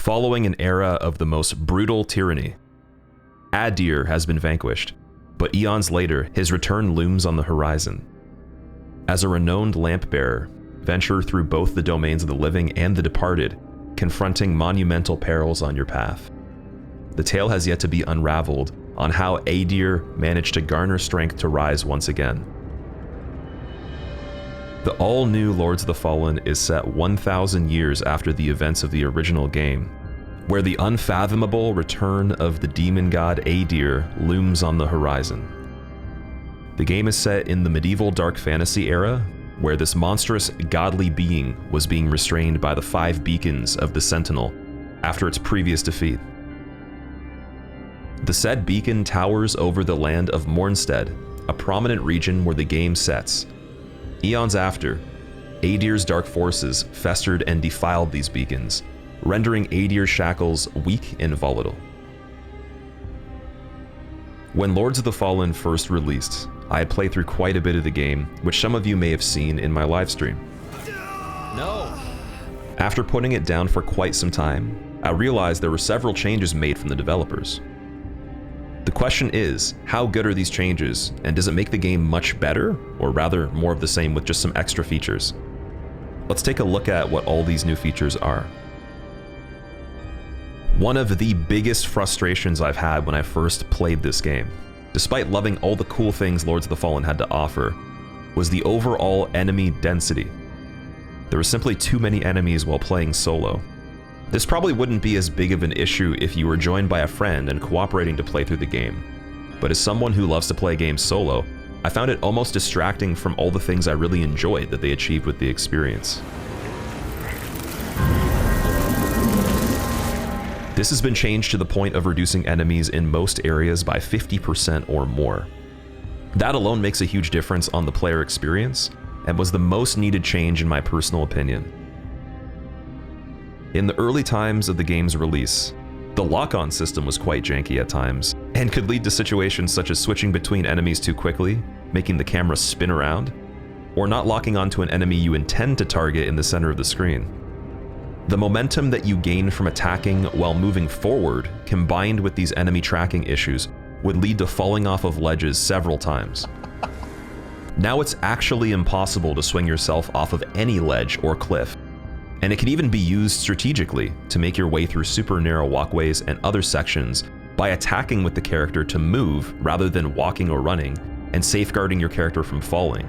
Following an era of the most brutal tyranny, Adir has been vanquished, but eons later, his return looms on the horizon. As a renowned lamp-bearer, venture through both the domains of the living and the departed, confronting monumental perils on your path. The tale has yet to be unraveled on how Adir managed to garner strength to rise once again. The all-new Lords of the Fallen is set 1,000 years after the events of the original game, where the unfathomable return of the demon god Adir looms on the horizon. The game is set in the medieval dark fantasy era, where this monstrous godly being was being restrained by the 5 beacons of the Sentinel after its previous defeat. The said beacon towers over the land of Mornstead, a prominent region where the game sets. Eons after, Adir's dark forces festered and defiled these beacons, rendering Adir's shackles weak and volatile. When Lords of the Fallen first released, I had played through quite a bit of the game, which some of you may have seen in my livestream. No! After putting it down for quite some time, I realized there were several changes made from the developers. The question is, how good are these changes, and does it make the game much better, or rather more of the same with just some extra features? Let's take a look at what all these new features are. One of the biggest frustrations I've had when I first played this game, despite loving all the cool things Lords of the Fallen had to offer, was the overall enemy density. There were simply too many enemies while playing solo. This probably wouldn't be as big of an issue if you were joined by a friend and cooperating to play through the game. But as someone who loves to play games solo, I found it almost distracting from all the things I really enjoyed that they achieved with the experience. This has been changed to the point of reducing enemies in most areas by 50% or more. That alone makes a huge difference on the player experience, and was the most needed change in my personal opinion. In the early times of the game's release, the lock-on system was quite janky at times, and could lead to situations such as switching between enemies too quickly, making the camera spin around, or not locking onto an enemy you intend to target in the center of the screen. The momentum that you gain from attacking while moving forward, combined with these enemy tracking issues, would lead to falling off of ledges several times. Now it's actually impossible to swing yourself off of any ledge or cliff, and it can even be used strategically to make your way through super narrow walkways and other sections by attacking with the character to move rather than walking or running, and safeguarding your character from falling.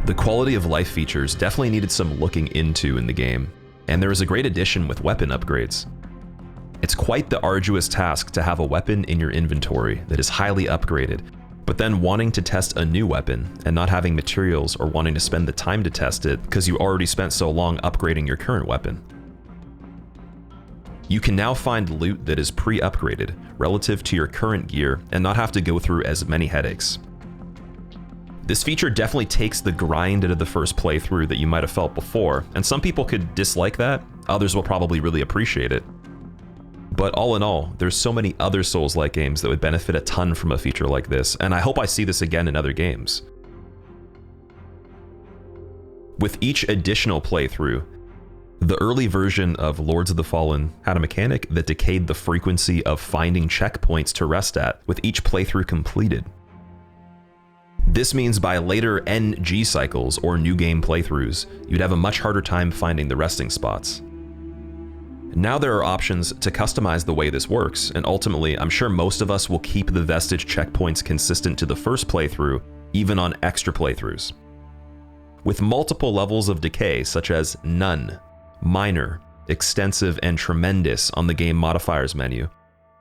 The quality of life features definitely needed some looking into in the game, and there is a great addition with weapon upgrades. It's quite the arduous task to have a weapon in your inventory that is highly upgraded, but then wanting to test a new weapon and not having materials or wanting to spend the time to test it because you already spent so long upgrading your current weapon. You can now find loot that is pre-upgraded relative to your current gear and not have to go through as many headaches. This feature definitely takes the grind out of the first playthrough that you might have felt before, and some people could dislike that, others will probably really appreciate it. But all in all, there's so many other Souls-like games that would benefit a ton from a feature like this, and I hope I see this again in other games. With each additional playthrough, the early version of Lords of the Fallen had a mechanic that decayed the frequency of finding checkpoints to rest at with each playthrough completed. This means by later NG cycles or new game playthroughs, you'd have a much harder time finding the resting spots. Now there are options to customize the way this works, and ultimately I'm sure most of us will keep the vestige checkpoints consistent to the first playthrough, even on extra playthroughs. With multiple levels of decay such as none, minor, extensive, and tremendous on the game modifiers menu,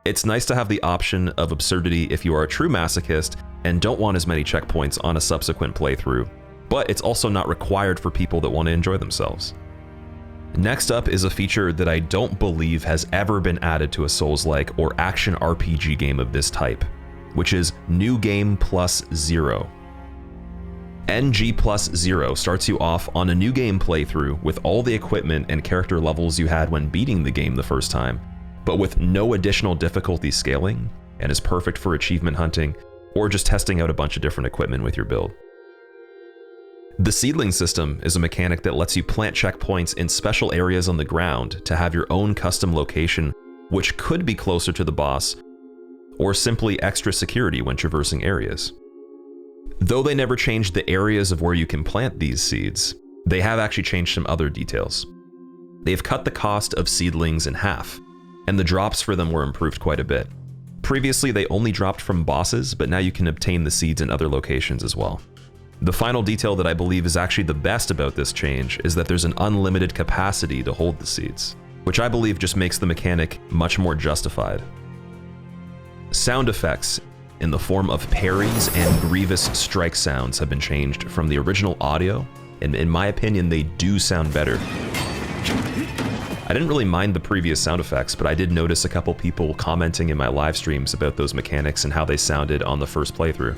it's nice to have the option of absurdity if you are a true masochist and don't want as many checkpoints on a subsequent playthrough, but it's also not required for people that want to enjoy themselves. Next up is a feature that I don't believe has ever been added to a Souls-like or action RPG game of this type, which is New Game Plus 0. NG Plus 0 starts you off on a new game playthrough with all the equipment and character levels you had when beating the game the first time, but with no additional difficulty scaling, and is perfect for achievement hunting or just testing out a bunch of different equipment with your build. The seedling system is a mechanic that lets you plant checkpoints in special areas on the ground to have your own custom location, which could be closer to the boss, or simply extra security when traversing areas. Though they never changed the areas of where you can plant these seeds, they have actually changed some other details. They've cut the cost of seedlings in half, and the drops for them were improved quite a bit. Previously, they only dropped from bosses, but now you can obtain the seeds in other locations as well. The final detail that I believe is actually the best about this change is that there's an unlimited capacity to hold the seeds, which I believe just makes the mechanic much more justified. Sound effects in the form of parries and grievous strike sounds have been changed from the original audio, and in my opinion, they do sound better. I didn't really mind the previous sound effects, but I did notice a couple people commenting in my live streams about those mechanics and how they sounded on the first playthrough.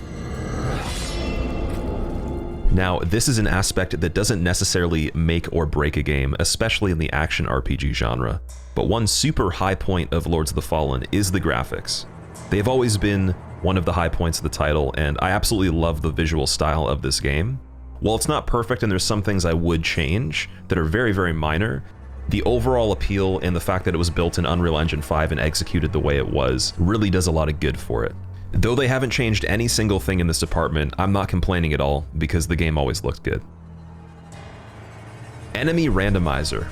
Now, this is an aspect that doesn't necessarily make or break a game, especially in the action RPG genre, but one super high point of Lords of the Fallen is the graphics. They've always been one of the high points of the title, and I absolutely love the visual style of this game. While it's not perfect and there's some things I would change that are very, very minor, the overall appeal and the fact that it was built in Unreal Engine 5 and executed the way it was really does a lot of good for it. Though they haven't changed any single thing in this department, I'm not complaining at all because the game always looked good. Enemy Randomizer.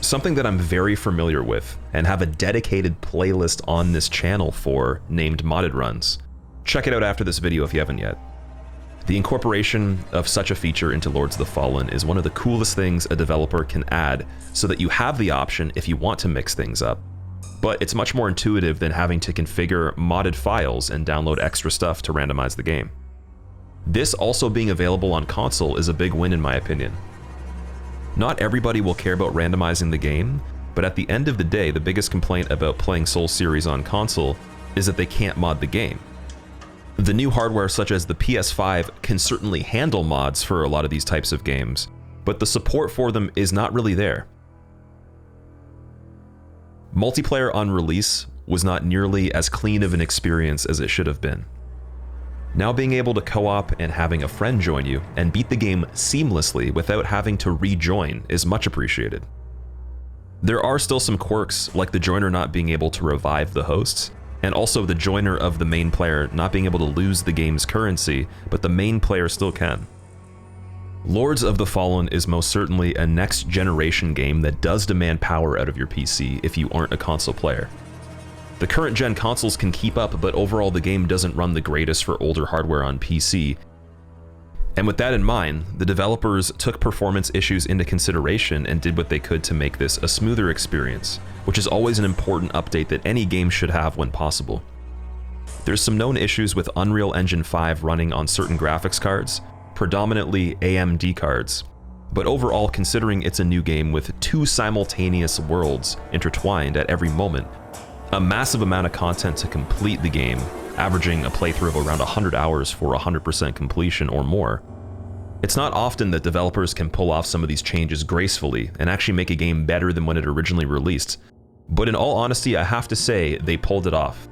Something that I'm very familiar with and have a dedicated playlist on this channel for named Modded Runs. Check it out after this video if you haven't yet. The incorporation of such a feature into Lords of the Fallen is one of the coolest things a developer can add so that you have the option if you want to mix things up. But it's much more intuitive than having to configure modded files and download extra stuff to randomize the game. This also being available on console is a big win in my opinion. Not everybody will care about randomizing the game, but at the end of the day, the biggest complaint about playing Soul series on console is that they can't mod the game. The new hardware such as the PS5 can certainly handle mods for a lot of these types of games, but the support for them is not really there. Multiplayer on release was not nearly as clean of an experience as it should have been. Now being able to co-op and having a friend join you and beat the game seamlessly without having to rejoin is much appreciated. There are still some quirks like the joiner not being able to revive the hosts, and also the joiner of the main player not being able to lose the game's currency, but the main player still can. Lords of the Fallen is most certainly a next generation game that does demand power out of your PC if you aren't a console player. The current gen consoles can keep up, but overall the game doesn't run the greatest for older hardware on PC. And with that in mind, the developers took performance issues into consideration and did what they could to make this a smoother experience, which is always an important update that any game should have when possible. There's some known issues with Unreal Engine 5 running on certain graphics cards, predominantly AMD cards, but overall, considering it's a new game with two simultaneous worlds intertwined at every moment, a massive amount of content to complete the game, averaging a playthrough of around 100 hours for 100% completion or more. It's not often that developers can pull off some of these changes gracefully and actually make a game better than when it originally released, but in all honesty, I have to say they pulled it off.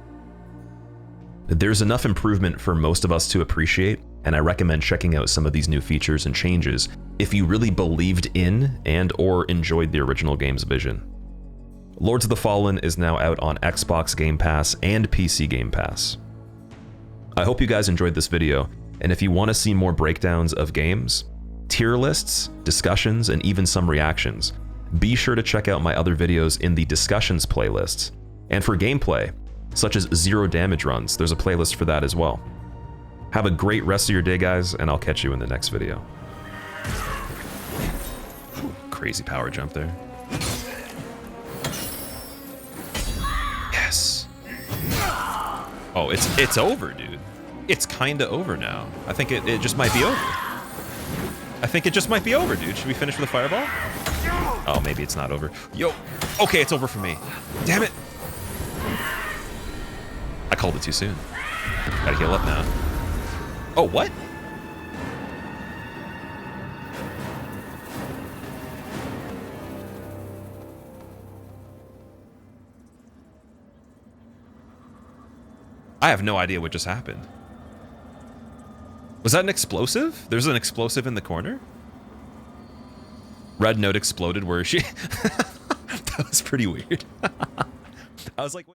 There's enough improvement for most of us to appreciate, and I recommend checking out some of these new features and changes if you really believed in and/or enjoyed the original game's vision. Lords of the Fallen is now out on Xbox Game Pass and PC Game Pass. I hope you guys enjoyed this video, and if you want to see more breakdowns of games, tier lists, discussions, and even some reactions, be sure to check out my other videos in the discussions playlists. And for gameplay, such as zero damage runs, there's a playlist for that as well. Have a great rest of your day, guys, and I'll catch you in the next video. Crazy power jump there. Yes. Oh, it's over, dude. It's kinda over now. I think it just might be over. I think it just might be over, dude. Should we finish with a fireball? Oh, maybe it's not over. Yo, okay, it's over for me. Damn it. I called it too soon. Gotta heal up now. Oh, what? I have no idea what just happened. Was that an explosive? There's an explosive in the corner? Red note exploded where she... That was pretty weird. I was like...